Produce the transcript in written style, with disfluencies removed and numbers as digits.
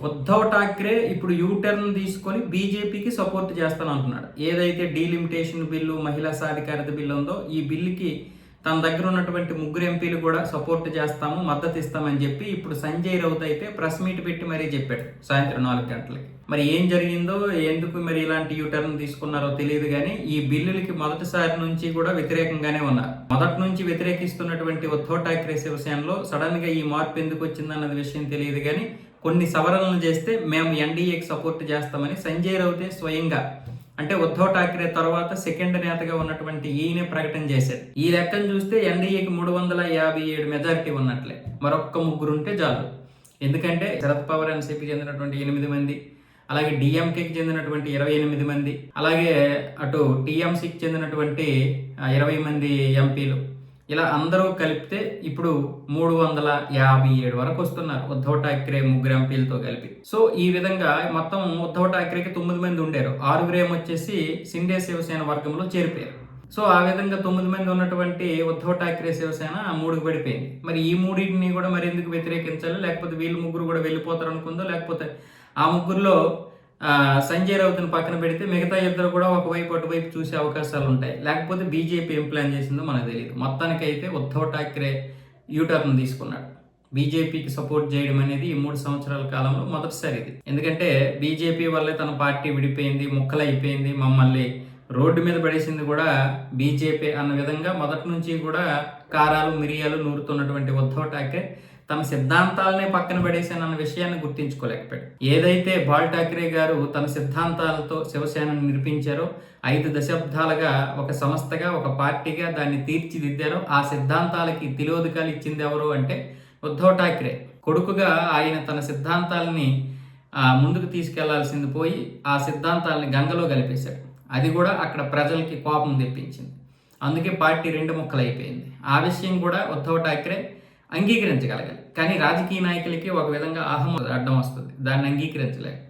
ఉద్ధవ్ ఠాక్రే ఇప్పుడు యూటర్న్ తీసుకొని బీజేపీకి సపోర్ట్ చేస్తాను అంటున్నాడు. ఏదైతే డీలిమిటేషన్ బిల్లు, మహిళా సాధికారత బిల్లు ఉందో ఈ బిల్లుకి తన దగ్గర ఉన్నటువంటి ముగ్గురు ఎంపీలు కూడా సపోర్ట్ చేస్తాము, మద్దతు ఇస్తామని చెప్పి ఇప్పుడు సంజయ్ రౌత్ అయితే ప్రెస్ మీట్ పెట్టి మరీ చెప్పాడు సాయంత్రం 4 గంటలకి. మరి ఏం జరిగిందో, ఎందుకు మరి ఇలాంటి యూటర్న్ తీసుకున్నారో తెలియదు కానీ ఈ బిల్లులకి మొదటిసారి నుంచి కూడా వ్యతిరేకంగానే ఉన్నారు. మొదటి నుంచి వ్యతిరేకిస్తున్నటువంటి ఉద్ధవ్ ఠాక్రే శివసేనలో సడన్ గా ఈ మార్పు ఎందుకు వచ్చిందన్నది విషయం తెలియదు కానీ కొన్ని సవరణలు చేస్తే మేము ఎన్డీఏకి సపోర్ట్ చేస్తామని సంజయ్ రౌతే స్వయంగా, అంటే ఉద్ధవ్ ఠాక్రే తర్వాత సెకండ్ నేతగా ఉన్నటువంటి ఈయనే ప్రకటన చేశారు. ఈ లెక్కను చూస్తే ఎన్డీఏకి 357 మెజారిటీ ఉన్నట్లే, మరొక్క ముగ్గురు ఉంటే చాలు. ఎందుకంటే శరద్ పవార్ ఎన్సీపీకి చెందినటువంటి 8 మంది, అలాగే డిఎంకేకి చెందినటువంటి 28 మంది, అలాగే అటు టీఎంసీకి చెందినటువంటి 20 మంది ఎంపీలు, ఇలా అందరూ కలిపితే ఇప్పుడు 357 వరకు వస్తున్నారు ఉద్ధవ్ ఠాక్రే ముగ్గురు ఎంపీలతో కలిపి. సో ఈ విధంగా మొత్తం ఉద్ధవ్ ఠాక్రేకి 9 మంది ఉండారు, 6 వచ్చేసి సిండే శివసేన వర్గంలో చేరిపోయారు. సో ఆ విధంగా 9 మంది ఉన్నటువంటి ఉద్ధవ్ ఠాక్రే శివసేన 3కి పడిపోయింది. మరి ఈ మూడింటిని కూడా మరి ఎందుకు వ్యతిరేకించాలి, లేకపోతే వీళ్ళు ముగ్గురు కూడా వెళ్ళిపోతారు అనుకుందో, లేకపోతే ఆ ముగ్గురులో సంజయ్ రౌత్ని పక్కన పెడితే మిగతా ఇద్దరు కూడా ఒకవైపు అటువైపు చూసే అవకాశాలు ఉంటాయి. లేకపోతే బీజేపీ ఏం ప్లాన్ చేసిందో మనకు తెలియదు. మొత్తానికైతే ఉద్ధవ్ ఠాక్రే యూటర్న్ తీసుకున్నాడు. బీజేపీకి సపోర్ట్ చేయడం అనేది ఈ 3 సంవత్సరాల కాలంలో మొదటిసారి ఇది. ఎందుకంటే బీజేపీ వల్లే తన పార్టీ విడిపోయింది, ముక్కలైపోయింది, మమ్మల్ని రోడ్డు మీద పడేసింది కూడా బీజేపీ అన్న విధంగా మొదటి నుంచి కూడా కారాలు మిరియాలు నూరుతున్నటువంటి ఉద్ధవ్ ఠాక్రే తమ సిద్ధాంతాలనే పక్కన పడేసానన్న విషయాన్ని గుర్తించుకోలేకపోయాడు. ఏదైతే బాల్ ఠాక్రే గారు తన సిద్ధాంతాలతో శివసేనను నిర్మించారో, 5 దశాబ్దాలుగా ఒక సంస్థగా, ఒక పార్టీగా దాన్ని తీర్చిదిద్దారో, ఆ సిద్ధాంతాలకి తిలోదకాలు ఇచ్చింది ఎవరు అంటే ఉద్ధవ్ ఠాక్రే. కొడుకుగా ఆయన తన సిద్ధాంతాలని ముందుకు తీసుకెళ్లాల్సింది పోయి ఆ సిద్ధాంతాలని గంగలో కలిపేశాడు. అది కూడా అక్కడ ప్రజలకి కోపం తెప్పించింది. అందుకే పార్టీ 2 ముక్కలు అయిపోయింది. ఆ విషయం కూడా ఉద్ధవ్ ఠాక్రే అంగీకరించగలగాలి. కానీ రాజకీయ నాయకులకి ఒక విధంగా అహం అడ్డం వస్తుంది, దాన్ని అంగీకరించలేక